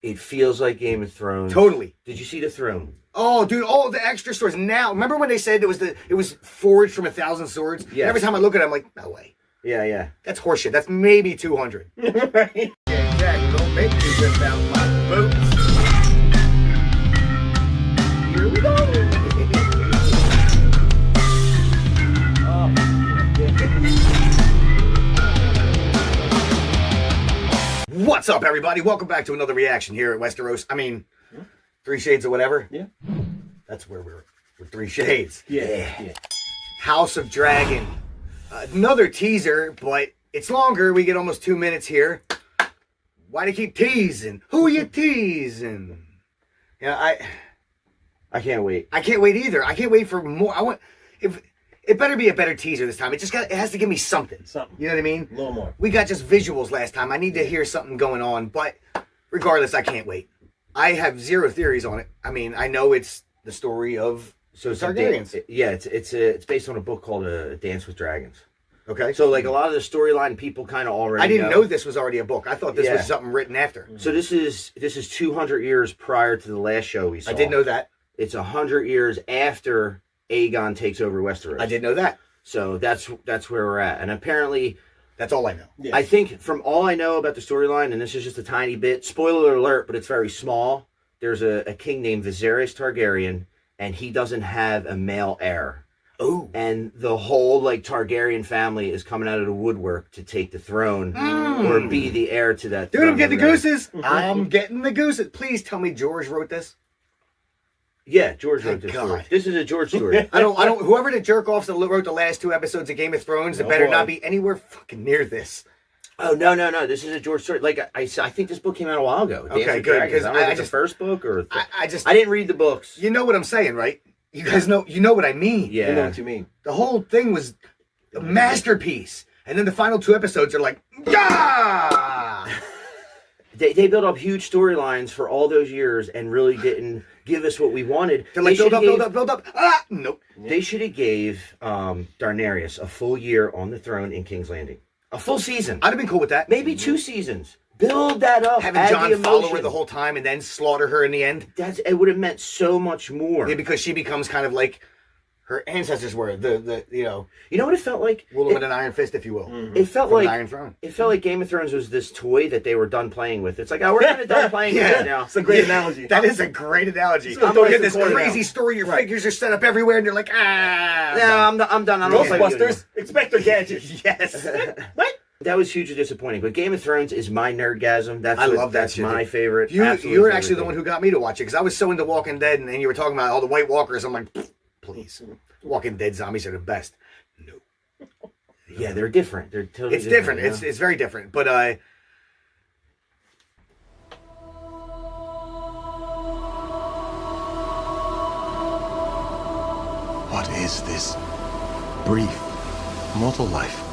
It feels like Game of Thrones. Totally. Did you see the throne? Oh, dude, all the extra stories. Now, remember when they said it was forged from 1,000 swords? Yeah. Every time I look at it, I'm like, no way. Yeah. That's horseshit. That's maybe 200. Right. Yeah, exactly. Don't make me whip out my boots. Here we go. What's up, everybody? Welcome back to another reaction here at Westeros. I mean, 3 Shades or whatever. Yeah. That's where we're 3 Shades. Yeah. House of Dragon. Another teaser, but it's longer. We get almost 2 minutes here. Why do you keep teasing? Who you teasing? Yeah, I can't wait. I can't wait either. I can't wait for more. It better be a better teaser this time. It has to give me something. You know what I mean? A little more. We got just visuals last time. I need to hear something going on, but regardless, I can't wait. I have zero theories on it. I mean, I know it's the story of Targaryens. It's based on a book called A Dance with Dragons. Okay. So like a lot of the storyline people kind of already I didn't know this was already a book. I thought this was something written after. So this is 200 years prior to the last show we saw. I didn't know that. It's 100 years after Aegon takes over Westeros. I didn't know that. So that's where we're at. And apparently, that's all I know. Yeah. I think from all I know about the storyline, and this is just a tiny bit, spoiler alert, but it's very small, there's a king named Viserys Targaryen, and he doesn't have a male heir. Oh. And the whole Targaryen family is coming out of the woodwork to take the throne or be the heir to that Dude, throne. I'm getting the gooses. I'm getting the gooses. Please tell me George wrote this. Yeah, George wrote this story. This is a George story. I don't. Whoever the jerk offs that wrote the last 2 episodes of Game of Thrones, it better not be anywhere fucking near this. Oh no! This is a George story. I think this book came out a while ago. Okay, good. Because I just the first book or I didn't read the books. You know what I'm saying, right? You guys know. You know what I mean. Yeah, I know what you mean. The whole thing was a masterpiece, and then the final 2 episodes are like, yeah. They built up huge storylines for all those years and really didn't give us what we wanted. They're like, build up. Ah, nope. They should have gave Daenerys a full year on the throne in King's Landing. A full season. I'd have been cool with that. Maybe 2 seasons. Build that up. Having Jon follow her the whole time and then slaughter her in the end. It would have meant so much more. Yeah, because she becomes kind of like her ancestors were. You know what it felt like? Ruler with an iron fist, if you will. It felt like Iron Throne. It felt like Game of Thrones was this toy that they were done playing with. It's like, we're kind of done playing with it now. It's a great analogy. That is a great analogy. I'm going to get this crazy story. Your figures are set up everywhere, and you're like, No, I'm done. Ghostbusters, Inspector Gadget. Yes. What? That was hugely disappointing. But Game of Thrones is my nerdgasm. I love that. That's my favorite. You were actually the one who got me to watch it because I was so into Walking Dead, and you were talking about all the White Walkers. I'm like, please. Walking Dead zombies are the best. No. Yeah, they're different. They're totally It's different. It's very different. But what is this brief mortal life,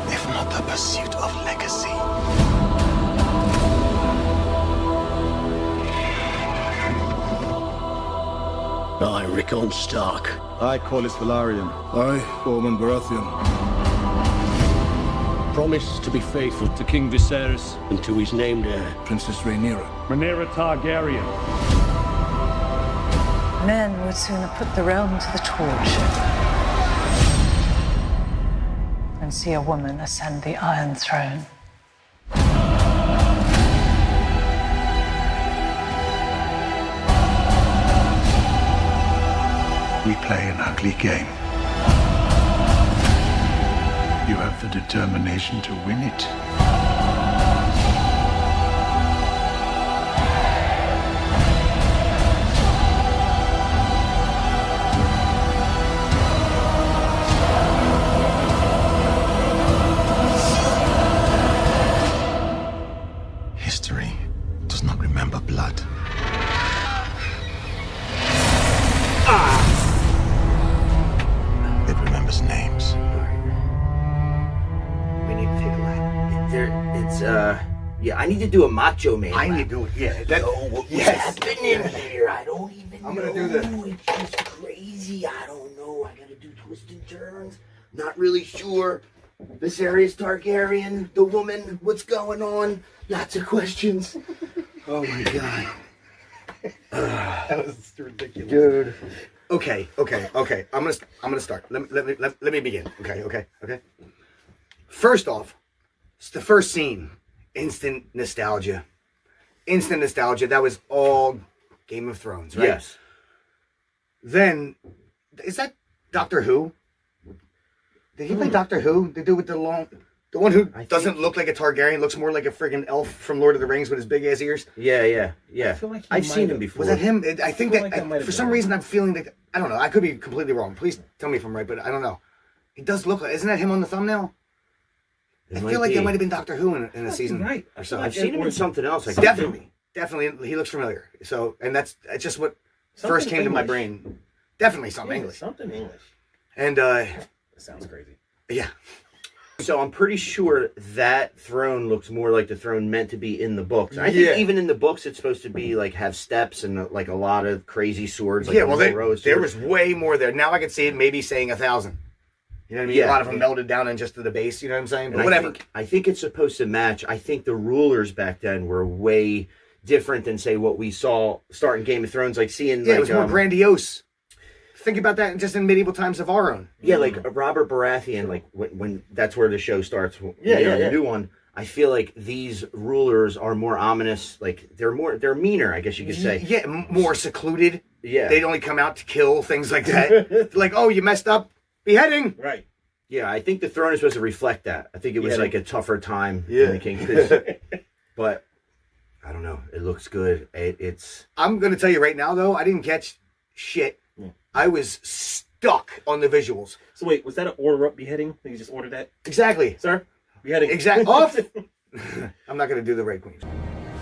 if not the pursuit of legacy? I, Rickon Stark. I, Corlys Velaryon. I, Ormond Baratheon. Promise to be faithful To King Viserys. and to his named heir. Princess Rhaenyra. Rhaenyra Targaryen. Men would sooner put the realm to the torch than see a woman ascend the Iron Throne. We play an ugly game. You have the determination to win it. History does not remember blood. It remembers names. we need to take a lap. Yeah, I need to do a Macho Man. I need to do it. Yeah. What's happening here? I don't even know. I'm gonna do this. It's just crazy. I don't know. I gotta do twists and turns. Not really sure. Viserys Targaryen, the woman, what's going on? Lots of questions. Oh my god. That was ridiculous. Dude. Okay. I'm gonna start. Let me begin. Okay. First off, it's the first scene. Instant nostalgia. That was all Game of Thrones, right? Yes. Then, is that Doctor Who? Did he play Doctor Who? The dude with the one who doesn't look like a Targaryen, looks more like a friggin' elf from Lord of the Rings with his big ass ears. Yeah. I feel like I've seen him before. Was that him? I think like that might have for some been. reason I'm feeling that, I don't know, I could be completely wrong. Please tell me if I'm right, but I don't know. He does look like, isn't that him on the thumbnail? I feel like it might have been Doctor Who in a season right. or so. I've seen him in something else. Definitely, he looks familiar. So, and that's just what first came to my brain. Definitely something English. Something English. And That sounds crazy. yeah, So I'm pretty sure that throne looks more like the throne meant to be in the books. And I think even in the books, it's supposed to be like have steps and like a lot of crazy swords. Like there was way more there. Now I could see it maybe saying 1,000. You know what I mean? Yeah. A lot of them melted down and just to the base. You know what I'm saying? But And whatever. I think it's supposed to match. I think the rulers back then were way different than say what we saw starting Game of Thrones. Like seeing It was more grandiose. Think about that just in medieval times of our own. Yeah, like Robert Baratheon, like when that's where the show starts. Yeah. The new one. I feel like these rulers are more ominous. Like they're meaner, I guess you could say. Yeah, more secluded. Yeah. They'd only come out to kill, things like that. Like, oh, you messed up, beheading. Right. Yeah, I think the throne is supposed to reflect that. I think it was like a tougher time Yeah. in the king. But I don't know. It looks good. It's. I'm going to tell you right now, though, I didn't catch shit. I was stuck on the visuals. So wait, was that an order up beheading? You just ordered that? Exactly. Sir? Beheading. Exactly. Off. I'm not going to do the Red Queen.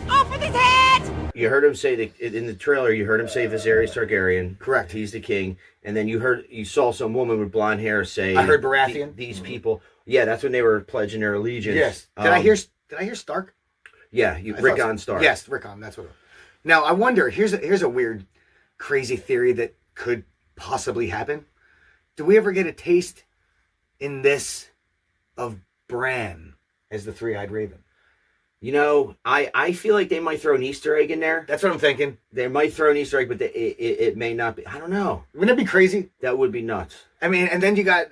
Off with his head! You heard him say that in the trailer. You heard him say Viserys Targaryen. Correct. He's the king. And then you saw some woman with blonde hair say. I heard Baratheon. These people. Yeah, that's when they were pledging their allegiance. Yes. Did I hear Stark? Yeah, Rickon Stark. Yes, Rickon. That's what. Now I wonder. Here's a weird, crazy theory that could possibly happen. Do we ever get a taste in this of Bran as the three-eyed raven? You know, I feel like they might throw an Easter egg in there. That's what I'm thinking. They might throw an Easter egg, but it may not be. I don't know. Wouldn't it be crazy? That would be nuts. I mean, and then you got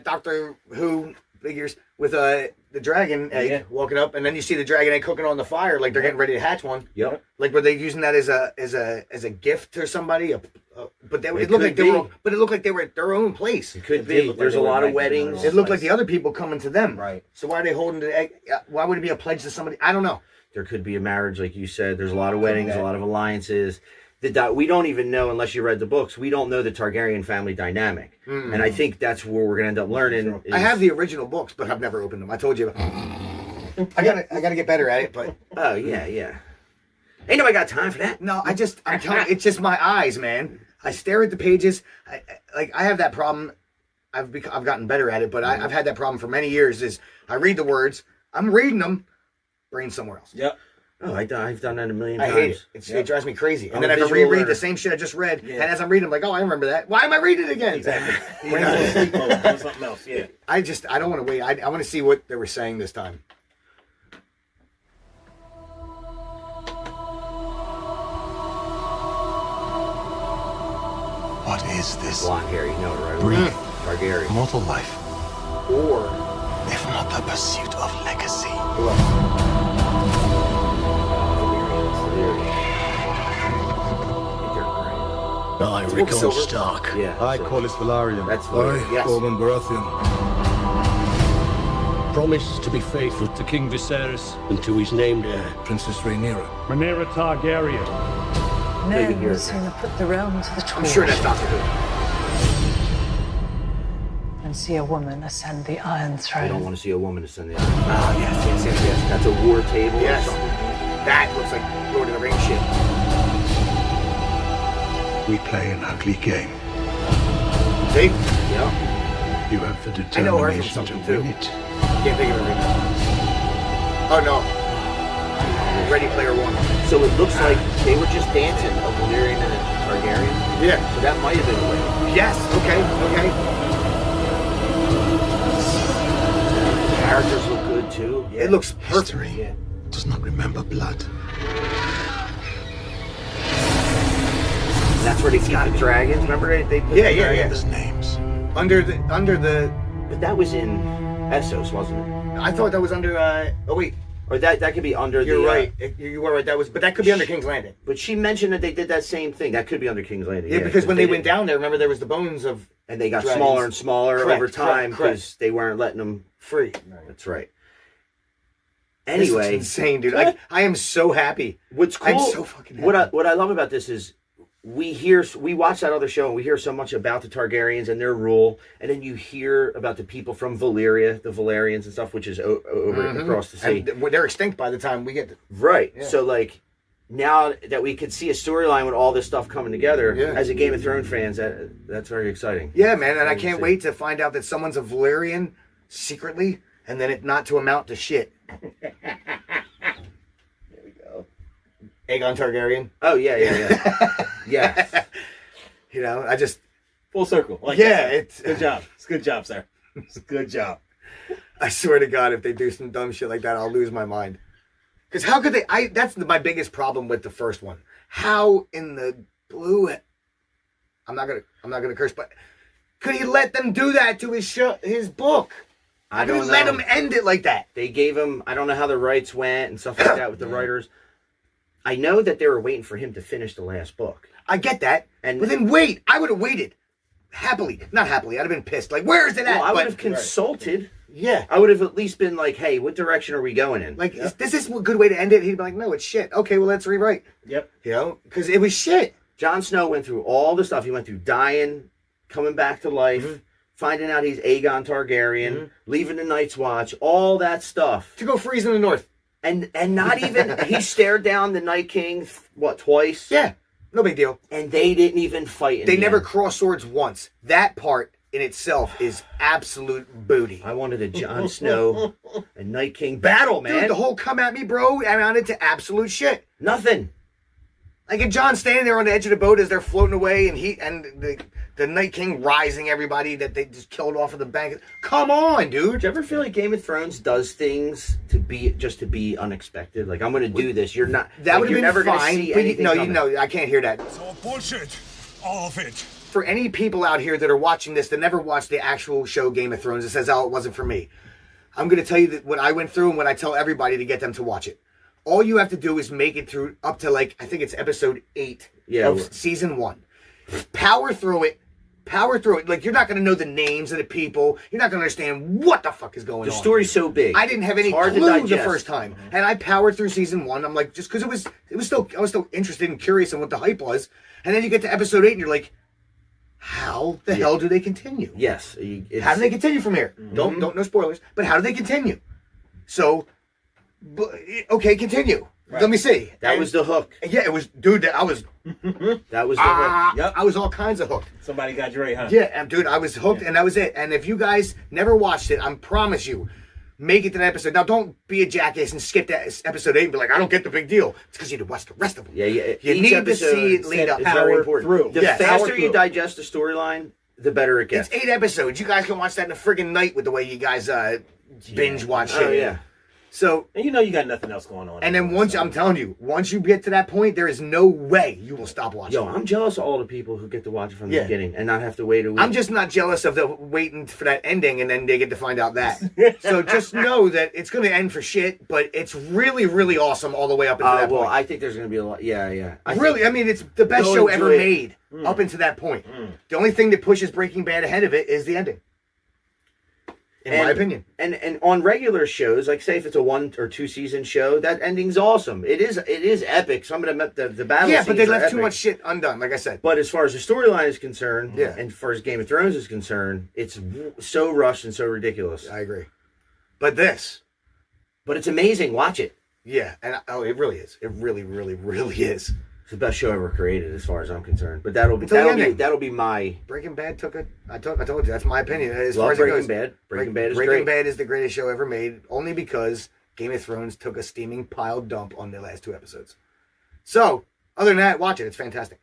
Doctor Who figures with the dragon egg walking up, and then you see the dragon egg cooking on the fire, like they're getting ready to hatch one. Yep. Like were they using that as a gift to somebody? But it looked like they were at their own place. It could be. There's a lot of weddings. It looked like the other people coming to them. Right. So why are they holding the egg? Why would it be a pledge to somebody? I don't know. There could be a marriage, like you said. There's a lot of weddings, a lot of alliances. We don't even know, unless you read the books, we don't know the Targaryen family dynamic. Mm-hmm. And I think that's where we're going to end up learning. I have the original books, but I've never opened them. I told you. I gotta get better at it, but... Oh, yeah. Ain't nobody got time for that. No, I'm telling you, it's just my eyes, man. I stare at the pages. I have that problem. I've gotten better at it, but I've had that problem for many years. Is I read the words, I'm reading them, brain somewhere else. Yep. Oh, I've done that a million times. I hate it. It drives me crazy. And then I have to reread the same shit I just read. Yeah. And as I'm reading, I'm like, oh, I remember that. Why am I reading it again? Exactly. Do something else. Yeah. I don't want to wait. I want to see what they were saying this time. What is this? Blonde hair, you know it, right? Brief, Targaryen. mortal life, Or if not the pursuit of legacy. I, Rickon Stark. Yeah. I, 𝐑𝐂𝐓𝐈𝐎𝐍𝐒 That's I, Valyrian. Yes. 𝐑𝐄𝐀𝐂𝐓𝐈𝐎𝐍𝐒 Promise to be faithful to King Viserys and to his named heir. Princess Rhaenyra. Rhaenyra Targaryen. Men will sooner put the realm to the torch I'm sure that's Doctor Who. than see a woman ascend the Iron I Throne. don't want to see a woman ascend the Ah, yes. That's a war table Yes. or something. That looks like Lord of the Rings shit. We play an ugly game. See? Yeah. You have the I know her from determination to something, too. win it. Can't think of it right now. Oh, no. Ready Player One. So it looks like they were just dancing, a Valyrian and a Targaryen. Yeah. So that might have been a way. Yes. Okay. characters look good too. It looks perfect. History does not remember blood. And that's where they got the dragons. Remember they put Yeah, the yeah, dragons? His names. Under the. But that was in Essos, wasn't it? I thought that was under. Oh wait, Or that could be under you're the. right. You were right. But that could be under King's Landing. But she mentioned that they did that same thing. That could be under King's Landing. Yeah, because when they went did- down there, remember there was the bones of and they got dragons. smaller and smaller Correct, over time correct. because they weren't letting them. free. That's right. This looks Anyway, insane, dude. I am so happy. what's cool? I'm so fucking happy. What I love about this is we watch that other show and we hear so much about the Targaryens and their rule, and then you hear about the people from Valyria, the Valerians and stuff, which is over across the sea. And they're extinct by the time we get to. Right. Yeah. So like now that we could see a storyline with all this stuff coming together, Yeah. as a Game of Thrones fans, that's very exciting. Yeah, man, and I Very can't sick. wait to find out that someone's a Valyrian secretly, and then it not to amount to shit. There we go. Aegon Targaryen. Oh yeah. Yes. You know, I just. Full circle. Like Yeah, that. it's- Good job. It's a good job, sir. It's a good job. I swear to God, if they do some dumb shit like that, I'll lose my mind. Because how could they? That's my biggest problem with the first one. How in the blue? I'm not gonna curse, but could he let them do that to his book? I Could he don't know. let him end it like that? They gave him, I don't know how the rights went and stuff like that with the writers. I know that they were waiting for him to finish the last book. I get that, And- but then wait. I would have waited happily, not happily. I'd have been pissed. Like, where is it at? Well, I would But- have consulted. Yeah. I would have at least been like, hey, what direction are we going in? Like, is this a good way to end it? He'd be like, no, it's shit. Okay, well, let's rewrite. Yep. You know, because it was shit. Jon Snow went through all the stuff. He went through dying, coming back to life, finding out he's Aegon Targaryen, leaving the Night's Watch, all that stuff. To go freeze in the north. And not even, he stared down the Night King, twice? Yeah, no big deal. And they didn't even fight in They the never end. crossed swords once. That part in itself is absolute booty. I wanted a Jon Snow and Night King battle, man. Dude, the whole come at me, bro, amounted to absolute shit. Nothing. Like a John standing there on the edge of the boat as they're floating away, and the Night King rising everybody that they just killed off of the bank. Come on, dude. Do you ever feel like Game of Thrones does things to be unexpected? Like, I'm going to do this. You're not. That like, would you're have never been gonna fine. see But anything no, coming. I can't hear that. It's all bullshit. All of it. For any people out here that are watching this that never watched the actual show Game of Thrones, it says, oh, it wasn't for me. I'm going to tell you that what I went through and what I tell everybody to get them to watch it. All you have to do is make it through up to, like, I think it's episode 8 of season 1. Power through it. Like, you're not going to know the names of the people. You're not going to understand what the fuck is going on. The story's so big. I didn't have any It's hard to clue the digest. first time, and I powered through season 1. I'm like, just because I was still interested and curious in what the hype was, and then you get to episode 8, and you're like, how the hell do they continue? Yes. How do they continue from here? Don't no spoilers, but how do they continue? So, okay, continue. Right. Let me see. That And- was the hook. yeah, it was, dude. I was That was the hook. Yep. I was all kinds of hooked. Somebody got you right, huh? Yeah, and dude, I was hooked, and that was it. And if you guys never watched it, I promise you, make it to that episode. Now, don't be a jackass and skip that episode 8 and be like, I don't get the big deal. It's because you need to watch the rest of them. Yeah. You Each need to episode see it lead up. is very Power important. through. The Yes. faster Power you through. digest the storyline, the better it gets. It's 8 episodes. You guys can watch that in a friggin' night with the way you guys binge watch Oh, shit. yeah. So, And you know you got nothing else going on. and then anyway, once, so- I'm telling you, once you get to that point, there is no way you will stop watching. Yo, I'm jealous of all the people who get to watch it from the Yeah. beginning and not have to wait a week. I'm just not jealous of the waiting for that ending and then they get to find out that. So just know that it's going to end for shit, but it's really, really awesome all the way up into that well, point. I think there's going to be a lot. Yeah. I mean, it's the best You'll show ever enjoy it. made up into that point. The only thing that pushes Breaking Bad ahead of it is the ending. In my opinion. And on regular shows, like say if it's a 1 or 2 season show, that ending's awesome. It is epic. Some of the battle Yeah, but scenes they are left too epic. much shit undone, like I said. But as far as the storyline is concerned, Yeah. and as far as Game of Thrones is concerned, it's so rushed and so ridiculous. I agree. But this, But it's amazing. Watch it. yeah, and it really is. It really, really, really is. It's the best show ever created, as far as I'm concerned. But that'll Until the ending. be my Breaking Bad took it. I told you that's my opinion. As love far as it Breaking goes. Bad. Breaking Bad is Breaking great. Bad is the greatest show ever made, only because Game of Thrones took a steaming pile dump on the last 2 episodes. So, other than that, watch it. It's fantastic.